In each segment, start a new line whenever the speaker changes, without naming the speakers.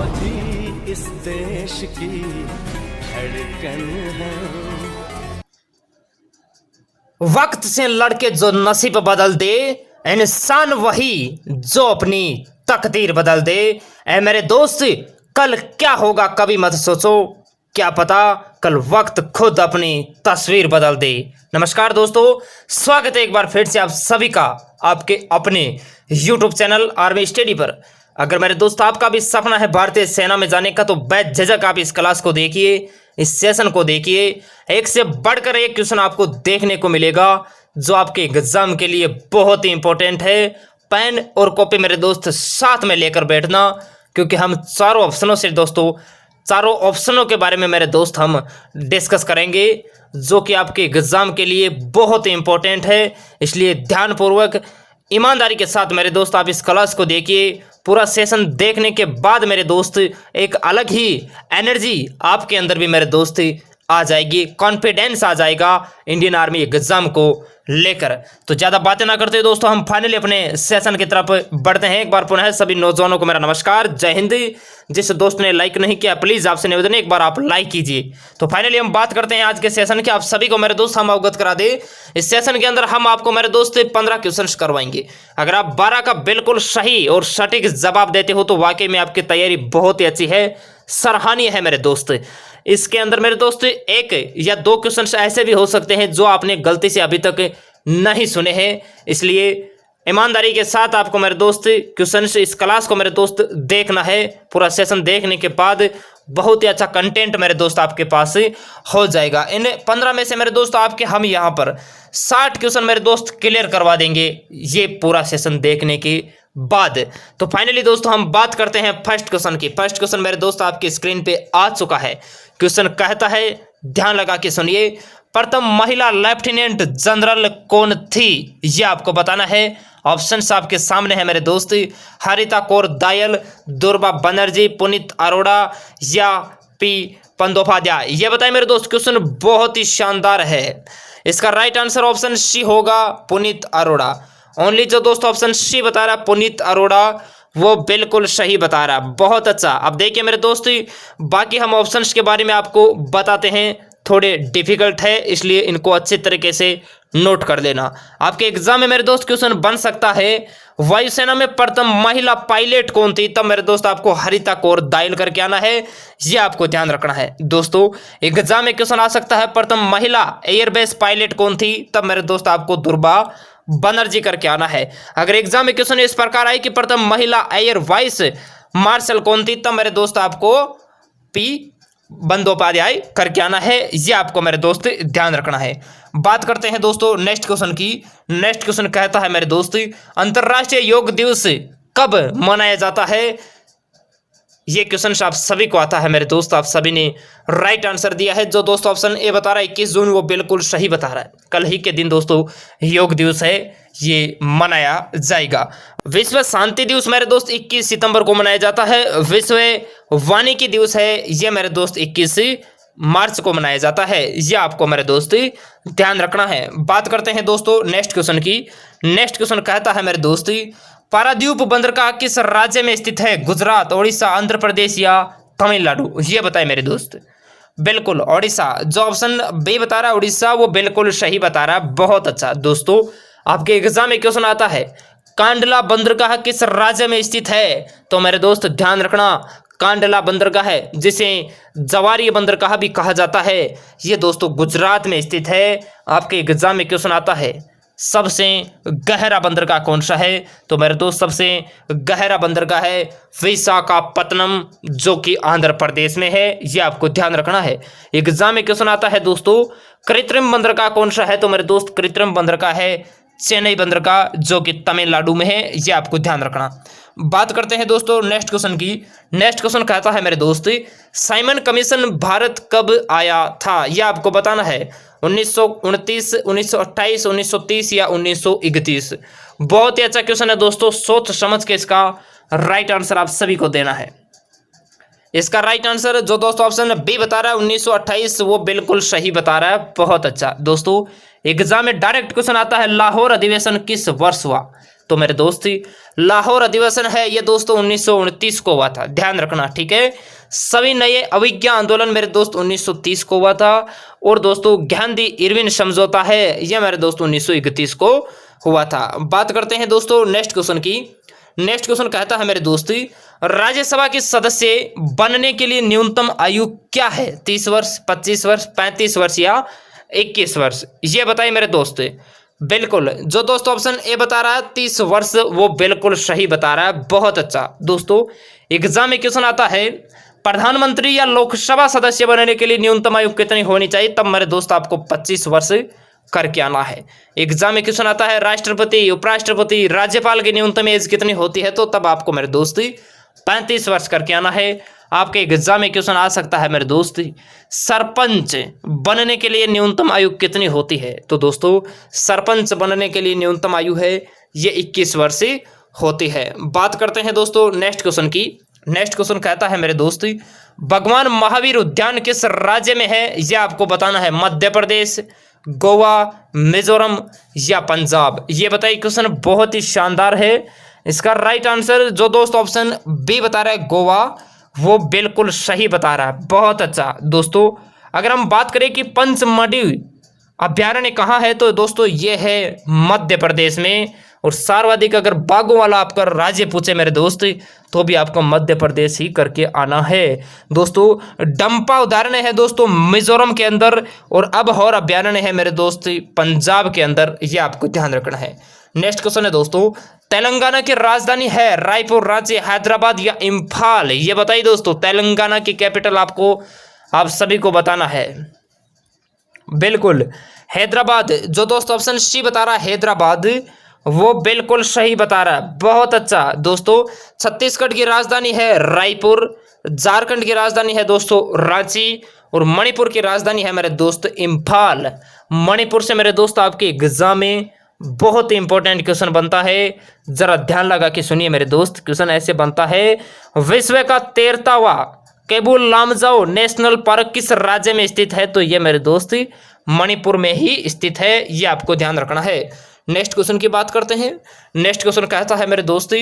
फौजी इस देश की धड़कन है।
वक्त से लड़के जो नसीब बदल दे, इंसान वही जो अपनी तकदीर बदल दे। ऐ मेरे दोस्त, कल क्या होगा कभी मत सोचो, क्या पता कल वक्त खुद अपनी तस्वीर बदल दे। नमस्कार दोस्तों, स्वागत है एक बार फिर से आप सभी का आपके अपने YouTube चैनल आर्मी स्टडी पर। अगर मेरे दोस्त आपका भी सपना है भारतीय सेना में जाने का, तो बेझिझक आप इस क्लास को देखिए, इस सेशन को देखिए। एक से बढ़कर एक क्वेश्चन आपको देखने को मिलेगा जो आपके एग्जाम के लिए बहुत ही इंपॉर्टेंट है। पेन और कॉपी मेरे दोस्त साथ में लेकर बैठना, क्योंकि हम चारों ऑप्शनों से दोस्तों, चारों ऑप्शनों के बारे में मेरे दोस्त हम डिस्कस करेंगे, जो कि आपके एग्जाम के लिए बहुत ही इंपॉर्टेंट है। इसलिए ध्यानपूर्वक ईमानदारी के साथ मेरे दोस्त आप इस क्लास को देखिए। पूरा सेशन देखने के बाद मेरे दोस्त एक अलग ही एनर्जी आपके अंदर भी मेरे दोस्त आ जाएगी, कॉन्फिडेंस आ जाएगा इंडियन आर्मी एग्जाम को लेकर। तो ज़्यादा बातें ना करते दोस्तों, हम फाइनली अपने सेशन की तरफ बढ़ते हैं। एक बार पुनः सभी नौजवानों को मेरा नमस्कार, जय हिंद। जिस दोस्त ने लाइक नहीं किया, प्लीज़ आपसे निवेदन है एक बार आप लाइक कीजिए। तो फाइनली हम बात करते हैं आज के सेशन की। आप सभी को मेरे दोस्त हम अवगत करा दे, इस सेशन के अंदर हम आपको मेरे दोस्त 15 क्वेश्चन करवाएंगे। अगर आप 12 का बिल्कुल सही और सटीक जवाब देते हो तो वाकई में आपकी तैयारी बहुत ही अच्छी है, सराहनीय है मेरे दोस्त। इसके अंदर मेरे दोस्त एक या दो क्वेश्चन ऐसे भी हो सकते हैं जो आपने गलती से अभी तक नहीं सुने हैं। इसलिए ईमानदारी के साथ आपको मेरे दोस्त क्वेश्चन इस क्लास को मेरे दोस्त देखना है। पूरा सेशन देखने के बाद बहुत ही अच्छा कंटेंट मेरे दोस्त आपके पास हो जाएगा। इन 15 में से मेरे दोस्त आपके हम यहाँ पर 60 क्वेश्चन मेरे दोस्त क्लियर करवा देंगे ये पूरा सेशन देखने के बाद। तो फाइनली दोस्तों हम बात करते हैं फर्स्ट क्वेश्चन की। फर्स्ट क्वेश्चन मेरे दोस्त आपकी स्क्रीन पे आ चुका है। क्वेश्चन कहता है, ध्यान लगा के सुनिए, प्रथम महिला लेफ्टिनेंट जनरल कौन थी? यह आपको बताना है। ऑप्शंस आपके सामने है मेरे दोस्त, हरिता कौर दयाल, दुर्गा बनर्जी, पुनीत अरोड़ा या पी बंदोपाध्याय। ये बताएं मेरे दोस्त, क्वेश्चन बहुत ही शानदार है। इसका राइट आंसर ऑप्शन सी होगा, पुनीत अरोड़ा। ओनली जो दोस्त ऑप्शन सी बता रहा है पुनीत अरोड़ा, वो बिल्कुल सही बता रहा है। बहुत अच्छा। अब देखिए मेरे दोस्त, बाकी हम ऑप्शंस के बारे में आपको बताते हैं, थोड़े डिफिकल्ट है इसलिए इनको अच्छे तरीके से नोट कर लेना। आपके एग्जाम में मेरे दोस्त क्वेश्चन बन सकता है, वायुसेना में प्रथम महिला पायलट कौन थी? तब मेरे दोस्त आपको हरिता कौर दयाल करके आना है, ये आपको ध्यान रखना है दोस्तों। एग्जाम में क्वेश्चन आ सकता है, प्रथम महिला एयरबेस पायलट कौन थी? तब मेरे दोस्त आपको दुर्गा बनर्जी करके आना है। अगर एग्जाम में क्वेश्चन इस प्रकार आए कि प्रथम महिला एयर वाइस मार्शल कौन थी? तब मेरे दोस्त आपको पी बंदोपाध्याय करके आना है, ये आपको मेरे दोस्त ध्यान रखना है। बात करते हैं दोस्तों नेक्स्ट क्वेश्चन की। नेक्स्ट क्वेश्चन कहता है मेरे दोस्त, अंतर्राष्ट्रीय योग दिवस कब मनाया जाता है? ये क्वेश्चन आप सभी को आता है मेरे दोस्त, आप सभी ने राइट आंसर दिया है। जो दोस्त ऑप्शन ए बता रहा है 21 जून, वो बिल्कुल सही बता रहा है। कल ही के दिन दोस्तों योग दिवस है, ये मनाया जाएगा। विश्व शांति दिवस मेरे दोस्त 21 सितंबर को मनाया जाता है। विश्व वानिकी दिवस है, ये मेरे दोस्त 21 मार्च को मनाया जाता है, ये आपको मेरे दोस्त ध्यान रखना है। बात करते हैं दोस्तों नेक्स्ट क्वेश्चन की। नेक्स्ट क्वेश्चन कहता है मेरे दोस्त, पारादीप बंदरगाह किस राज्य में स्थित है? गुजरात, ओडिशा, आंध्र प्रदेश या तमिलनाडु? ये बताए मेरे दोस्त। बिल्कुल ओडिशा। जो ऑप्शन बी बता रहा है उड़ीसा, वो बिल्कुल सही बता रहा है। बहुत अच्छा दोस्तों, आपके एग्जाम में क्वेश्चन आता है, कांडला बंदरगाह किस राज्य में स्थित है? तो मेरे दोस्त ध्यान रखना, कांडला बंदरगाह है, जिसे जवारी बंदरगाह भी कहा जाता है, ये दोस्तों गुजरात में स्थित है। आपके एग्जाम में क्वेश्चन आता है, सबसे गहरा बंदरगाह कौन सा है? तो मेरे दोस्त सबसे गहरा बंदरगाह है विशाखापत्तनम, जो कि आंध्र प्रदेश में है, ये आपको ध्यान रखना है। एग्जाम में क्वेश्चन आता है दोस्तों, कृत्रिम बंदरगाह कौन सा है? तो मेरे दोस्त कृत्रिम बंदरगाह है चेन्नई बंदरगाह, जो कि तमिलनाडु में है, ये आपको ध्यान रखना। बात करते हैं दोस्तों नेक्स्ट क्वेश्चन की। नेक्स्ट क्वेश्चन कहता है मेरे दोस्त, साइमन कमीशन भारत कब आया था? यह आपको बताना है। 1929, 1928, 1930 या 1931? बहुत ही अच्छा क्वेश्चन है दोस्तों, सोच समझ के इसका राइट आंसर आप सभी को देना है। इसका राइट आंसर जो दोस्तों ऑप्शन बी बता रहा है 1928, वो बिल्कुल सही बता रहा है। बहुत अच्छा दोस्तों, एग्जाम में डायरेक्ट क्वेश्चन आता है, लाहौर अधिवेशन किस वर्ष हुआ? तो मेरे दोस्त लाहौर अधिवेशन है ये दोस्तों 1929 को हुआ था, ध्यान रखना, ठीक है। सभी नए अविज्ञा आंदोलन मेरे दोस्त 1930 को हुआ था। और दोस्तों गांधी इरविन समझौता है यह मेरे दोस्त 1931 को हुआ था। बात करते हैं दोस्तों नेक्स्ट क्वेश्चन की। नेक्स्ट क्वेश्चन कहता है मेरे दोस्त, राज्यसभा के सदस्य बनने के लिए न्यूनतम आयु क्या है? 30 वर्ष, 25 वर्ष, 35 वर्ष या 21 वर्ष? ये बताइए मेरे दोस्त। बिल्कुल, जो दोस्तों ऑप्शन ए बता रहा है 30 वर्ष, वो बिल्कुल सही बता रहा है, बहुत अच्छा। दोस्तों एग्जाम में क्वेश्चन आता है प्रधानमंत्री या लोकसभा सदस्य बनने के लिए न्यूनतम आयु कितनी होनी चाहिए, तब मेरे दोस्त आपको 25 वर्ष करके आना है। एग्जाम में क्वेश्चन आता है राष्ट्रपति, उपराष्ट्रपति, राज्यपाल की न्यूनतम एज कितनी होती है, तो तब आपको मेरे दोस्त 35 वर्ष करके आना है। आपके एग्जाम में क्वेश्चन आ सकता है मेरे दोस्त सरपंच बनने के लिए न्यूनतम आयु कितनी होती है, तो दोस्तों सरपंच बनने के लिए न्यूनतम आयु है ये 21 वर्ष होती है। बात करते हैं दोस्तों नेक्स्ट क्वेश्चन की। नेक्स्ट क्वेश्चन कहता है मेरे दोस्त भगवान महावीर उद्यान किस राज्य में है, यह आपको बताना है। मध्य प्रदेश, गोवा, मिजोरम या पंजाब? ये बताइए, क्वेश्चन बहुत ही शानदार है। इसका राइट आंसर जो दोस्त ऑप्शन बी बता रहा है गोवा, वो बिल्कुल सही बता रहा है, बहुत अच्छा। दोस्तों अगर हम बात करें कि पंचमढ़ी अभ्यारण्य कहाँ है, तो दोस्तों ये है मध्य प्रदेश में। और सर्वाधिक अगर बाघों वाला आपका राज्य पूछे मेरे दोस्त, तो भी आपको मध्य प्रदेश ही करके आना है। दोस्तों डंपा उदाहरण है दोस्तों मिजोरम के अंदर, और अबहौर अभ्यारण्य है मेरे दोस्त पंजाब के अंदर, ये आपको ध्यान रखना है। नेक्स्ट क्वेश्चन है दोस्तों तेलंगाना की राजधानी है रायपुर, रांची, हैदराबाद या इम्फाल? ये बताइए दोस्तों, तेलंगाना की कैपिटल आपको आप सभी को बताना है। बिल्कुल हैदराबाद, जो दोस्तों ऑप्शन सी बता रहा है हैदराबाद, वो बिल्कुल सही बता रहा है, बहुत अच्छा। दोस्तों छत्तीसगढ़ की राजधानी है रायपुर, झारखंड की राजधानी है दोस्तों रांची, और मणिपुर की राजधानी है मेरे दोस्त इम्फाल। मणिपुर से मेरे दोस्त आपके एग्जाम में बहुत ही इंपॉर्टेंट क्वेश्चन बनता है, जरा ध्यान लगा के सुनिए मेरे दोस्त। क्वेश्चन ऐसे बनता है विश्व का 13वां केबुल लामजाओ नेशनल पार्क किस राज्य में स्थित है, तो ये मेरे दोस्त मणिपुर में ही स्थित है, ये आपको ध्यान रखना है। नेक्स्ट क्वेश्चन की बात करते हैं। नेक्स्ट क्वेश्चन कहता है मेरे दोस्त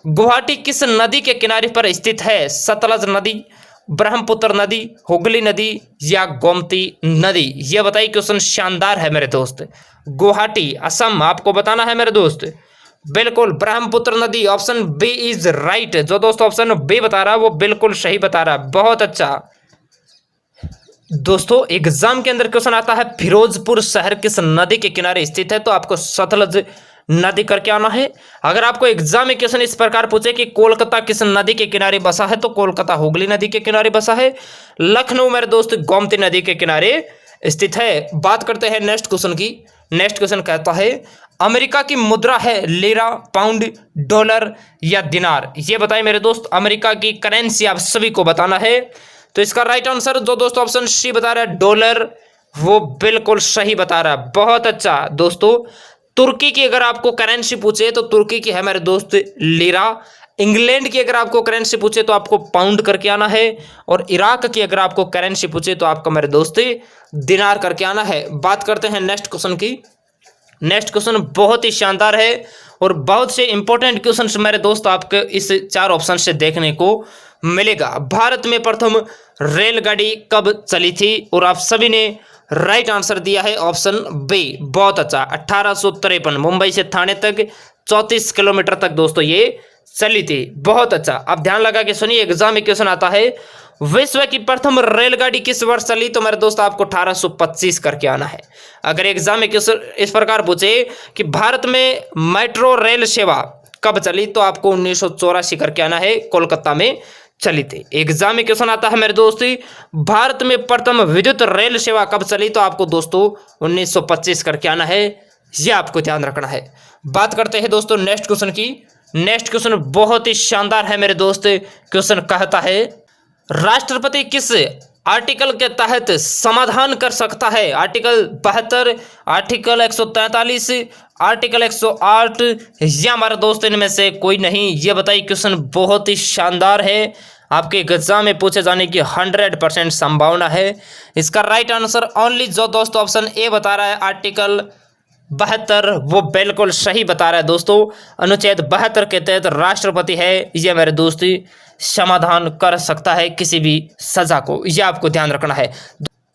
गुवाहाटी किस नदी के किनारे पर स्थित है? सतलज नदी, ब्रह्मपुत्र नदी, हुगली नदी या गोमती नदी? ये बताइए, क्वेश्चन शानदार है मेरे दोस्त। गुवाहाटी असम आपको बताना है मेरे दोस्त। बिल्कुल ब्रह्मपुत्र नदी, ऑप्शन बी इज राइट। जो दोस्त ऑप्शन बी बता रहा है वो बिल्कुल सही बता रहा है, बहुत अच्छा। दोस्तों एग्जाम के अंदर क्वेश्चन आता है फिरोजपुर शहर किस नदी के किनारे स्थित है, तो आपको सतलज नदी करके आना है। अगर आपको एग्जाम में क्वेश्चन इस प्रकार पूछे कि कोलकाता किस नदी के किनारे बसा है, तो कोलकाता हुगली नदी के किनारे बसा है। लखनऊ मेरे दोस्त गोमती नदी के किनारे स्थित है। बात करते हैं नेक्स्ट क्वेश्चन की। नेक्स्ट क्वेश्चन कहता है अमेरिका की मुद्रा है लीरा, पाउंड, डॉलर या दिनार? ये बताइए मेरे दोस्त, अमेरिका की करेंसी आप सभी को बताना है। तो इसका राइट आंसर जो दोस्तों ऑप्शन सी बता रहा है डॉलर, वो बिल्कुल सही बता रहा है, बहुत अच्छा। दोस्तों तुर्की की अगर आपको करेंसी पूछे तो तुर्की की है मेरे दोस्त लीरा। इंग्लैंड की अगर आपको करेंसी पूछे तो आपको पाउंड करके आना है। और इराक की अगर आपको करेंसी पूछे तो आपको मेरे दोस्त दिनार करके आना है। बात करते हैं नेक्स्ट क्वेश्चन की। नेक्स्ट क्वेश्चन बहुत ही शानदार है और बहुत से इंपॉर्टेंट क्वेश्चन मेरे दोस्त आपके इस 4 ऑप्शन से देखने को मिलेगा। भारत में प्रथम रेलगाड़ी कब चली थी? और आप सभी ने राइट आंसर दिया है ऑप्शन बी, बहुत अच्छा। 1853 मुंबई से थाने तक 34 किलोमीटर तक दोस्तों ये चली थी, बहुत अच्छा। अब ध्यान लगा के सुनिए, एग्जाम में क्वेश्चन आता है विश्व की प्रथम रेलगाड़ी किस वर्ष चली? तो मेरे दोस्त आपको 1825 करके आना है। अगर एग्जाम में क्वेश्चन इस प्रकार पूछे कि भारत में मेट्रो रेल सेवा कब चली, तो आपको 1984 करके आना है, कोलकाता में चली थी। एग्जाम में क्वेश्चन आता है मेरे दोस्त भारत में प्रथम विद्युत रेल सेवा कब चली? तो आपको दोस्तों 1925 करके आना है, यह आपको ध्यान रखना है। बात करते हैं दोस्तों नेक्स्ट क्वेश्चन की। नेक्स्ट क्वेश्चन बहुत ही शानदार है मेरे दोस्त। क्वेश्चन कहता है राष्ट्रपति किस आर्टिकल के तहत समाधान कर सकता है? आर्टिकल 72, आर्टिकल 143, आर्टिकल 108 या हमारे दोस्त इनमें से कोई नहीं? ये बताइए, क्वेश्चन बहुत ही शानदार है, आपके एग्जाम में पूछे जाने की 100% संभावना है। इसका राइट आंसर ओनली जो दोस्तों ऑप्शन ए बता रहा है आर्टिकल 72 वो बिल्कुल सही बता रहा है दोस्तों। अनुच्छेद 72 के तहत राष्ट्रपति है ये मेरे दोस्त समाधान कर सकता है किसी भी सजा को, यह आपको ध्यान रखना है।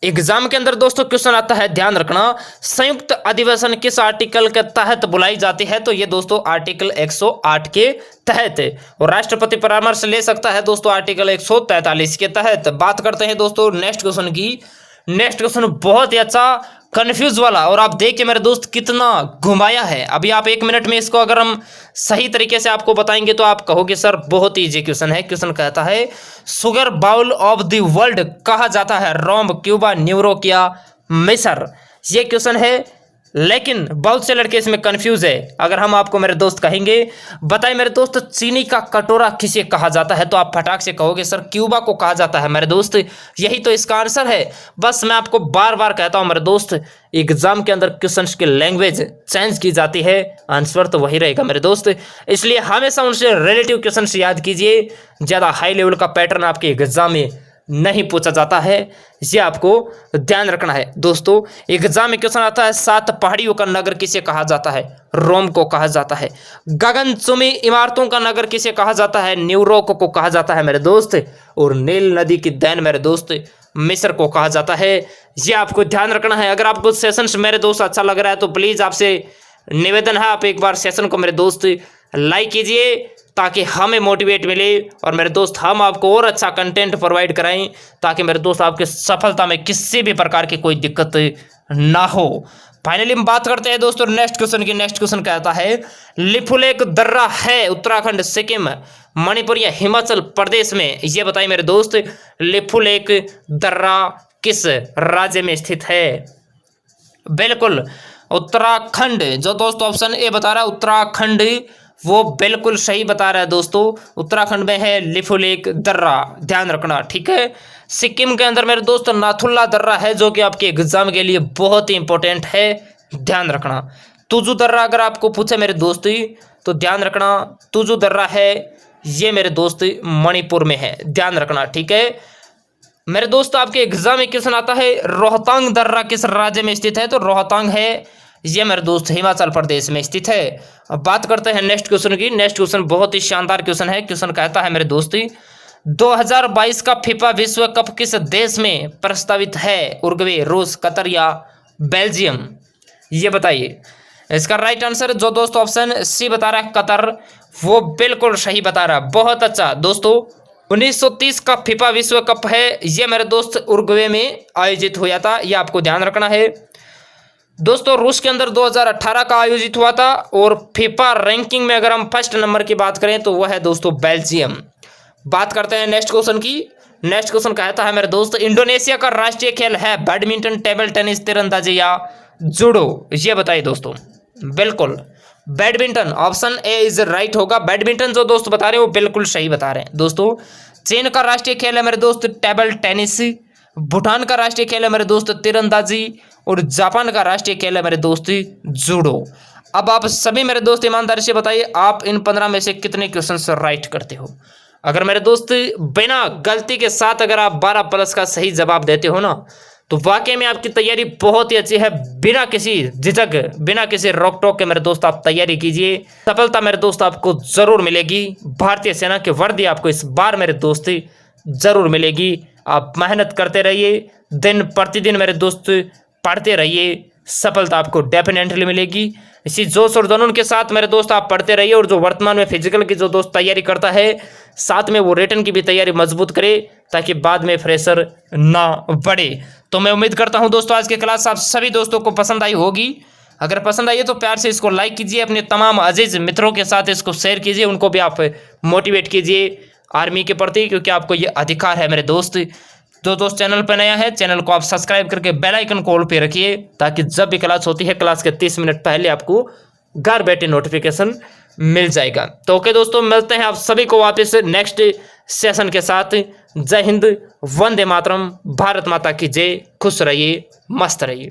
एग्जाम के अंदर दोस्तों क्वेश्चन आता है, ध्यान रखना, संयुक्त अधिवेशन किस आर्टिकल के तहत बुलाई जाती है? तो ये दोस्तों आर्टिकल 108 के तहत। और राष्ट्रपति परामर्श ले सकता है दोस्तों आर्टिकल 143 के तहत। बात करते हैं दोस्तों नेक्स्ट क्वेश्चन की। नेक्स्ट क्वेश्चन बहुत ही अच्छा कंफ्यूज वाला, और आप देखिए मेरे दोस्त कितना घुमाया है। अभी आप 1 मिनट में इसको अगर हम सही तरीके से आपको बताएंगे तो आप कहोगे सर बहुत इजी क्वेश्चन है। क्वेश्चन कहता है sugar bowl of the world कहा जाता है रोम, क्यूबा, न्यूयॉर्क या मिस्र? ये क्वेश्चन है, लेकिन बहुत से लड़के इसमें कंफ्यूज है। अगर हम आपको मेरे दोस्त कहेंगे बताइए मेरे दोस्त चीनी का कटोरा किसे कहा जाता है, तो आप फटाक से कहोगे सर क्यूबा को कहा जाता है मेरे दोस्त। यही तो इसका आंसर है। बस मैं आपको बार बार कहता हूं मेरे दोस्त, एग्जाम के अंदर क्वेश्चंस की लैंग्वेज चेंज की जाती है, आंसर तो वही रहेगा मेरे दोस्त। इसलिए हमेशा उनसे रिलेटिव क्वेश्चंस याद कीजिए, ज़्यादा हाई लेवल का पैटर्न आपके एग्जाम में नहीं पूछा जाता है, ये आपको ध्यान रखना है दोस्तों। एग्जाम में क्वेश्चन आता है 7 पहाड़ियों का नगर किसे कहा जाता है? रोम को कहा जाता है। गगनचुंबी इमारतों का नगर किसे कहा जाता है? न्यूयॉर्क को कहा जाता है मेरे दोस्त। और नील नदी की देन मेरे दोस्त मिस्र को कहा जाता है, ये आपको ध्यान रखना है। अगर आपको सेशंस मेरे दोस्त अच्छा लग रहा है तो प्लीज़ आपसे निवेदन है आप एक बार सेशन को मेरे दोस्त लाइक कीजिए, ताकि हमें मोटिवेट मिले और मेरे दोस्त हम आपको और अच्छा कंटेंट प्रोवाइड कराएं, ताकि मेरे दोस्त आपके सफलता में किसी भी प्रकार की कोई दिक्कत ना हो। फाइनली हम बात करते हैं दोस्तों नेक्स्ट क्वेश्चन की। नेक्स्ट क्वेश्चन कहता है लिपुलेख दर्रा है उत्तराखंड, सिक्किम, मणिपुर या हिमाचल प्रदेश में? ये बताइए मेरे दोस्त लिपुलेख दर्रा किस राज्य में स्थित है? बिल्कुल उत्तराखंड। जो दोस्तों ऑप्शन ए बता रहा है उत्तराखंड, वो बिल्कुल सही बता रहा है दोस्तों। उत्तराखंड में है लिपुलेख दर्रा, ध्यान रखना, ठीक है। सिक्किम के अंदर मेरे दोस्त नाथुला दर्रा है, जो कि आपके एग्जाम के लिए बहुत ही इंपॉर्टेंट है, ध्यान रखना। तुजू दर्रा अगर आपको पूछे मेरे दोस्त तो ध्यान रखना, तुजू दर्रा है ये मेरे दोस्त मणिपुर में है, ध्यान रखना, ठीक है मेरे दोस्त। आपके एग्जाम में क्वेश्चन आता है रोहतांग दर्रा किस राज्य में स्थित है? तो रोहतांग है ये मेरे दोस्त हिमाचल प्रदेश में स्थित है। अब बात करते हैं नेक्स्ट क्वेश्चन की। नेक्स्ट क्वेश्चन बहुत ही शानदार क्वेश्चन है। क्वेश्चन कहता है मेरे दोस्त 2022 का फीफा विश्व कप किस देश में प्रस्तावित है? उरुग्वे, रूस, कतर या बेल्जियम? ये बताइए। इसका राइट आंसर जो दोस्तों ऑप्शन सी बता रहा है कतर, वो बिल्कुल सही बता रहा है, बहुत अच्छा दोस्तों। 1930 का फीफा विश्व कप है ये मेरे दोस्त उरुग्वे में आयोजित हुआ था, ये आपको ध्यान रखना है दोस्तों। रूस के अंदर 2018 का आयोजित हुआ था, और फीफा रैंकिंग में अगर हम फर्स्ट नंबर की बात करें तो वह है दोस्तों बेल्जियम। बात करते हैं नेक्स्ट क्वेश्चन की। नेक्स्ट क्वेश्चन कहता है मेरे दोस्त इंडोनेशिया का राष्ट्रीय खेल है बैडमिंटन, टेबल टेनिस, तीरंदाजी या जूडो? ये बताइए दोस्तों। बिल्कुल badminton, option A is right होगा। बैडमिंटन जो दोस्त बता रहे हैं वो बिल्कुल सही बता रहे हैं दोस्तों। चीन का राष्ट्रीय खेल है मेरे दोस्त टेबल टेनिस, भूटान का राष्ट्रीय खेल है मेरे दोस्त तीरंदाजी, और जापान का राष्ट्रीय खेल है मेरे दोस्त जूडो। अब आप सभी मेरे दोस्त ईमानदारी से बताइए आप इन 15 में से कितने क्वेश्चन राइट करते हो? अगर मेरे दोस्त बिना गलती के साथ अगर आप 12+ का सही जवाब देते हो ना, तो वाकई में आपकी तैयारी बहुत ही अच्छी है। बिना किसी झिझक, बिना किसी रोक टोक के मेरे दोस्त आप तैयारी कीजिए, सफलता मेरे दोस्त आपको जरूर मिलेगी। भारतीय सेना की वर्दी आपको इस बार मेरे दोस्त जरूर मिलेगी। आप मेहनत करते रहिए, दिन प्रतिदिन मेरे दोस्त पढ़ते रहिए, सफलता आपको डेफिनेटली मिलेगी। इसी जोश और जुनून के साथ मेरे दोस्त आप पढ़ते रहिए, और जो वर्तमान में फिजिकल की जो दोस्त तैयारी करता है साथ में वो रिटन की भी तैयारी मजबूत करे, ताकि बाद में फ्रेशर ना बढ़े। तो मैं उम्मीद करता हूं दोस्तों आज की क्लास आप सभी दोस्तों को पसंद आई होगी। अगर पसंद आई है तो प्यार से इसको लाइक कीजिए, अपने तमाम अजीज मित्रों के साथ इसको शेयर कीजिए, उनको भी आप मोटिवेट कीजिए आर्मी के प्रति, क्योंकि आपको ये अधिकार है मेरे दोस्त। जो दोस्त चैनल पर नया है चैनल को आप सब्सक्राइब करके बेल आइकन को ऑल पे रखिए, ताकि जब भी क्लास होती है क्लास के 30 मिनट पहले आपको घर बैठे नोटिफिकेशन मिल जाएगा। तो ओके दोस्तों, मिलते हैं आप सभी को वापस नेक्स्ट सेशन के साथ। जय हिंद, वंदे मातरम, भारत माता की जय, खुश रहिए, मस्त रहिए।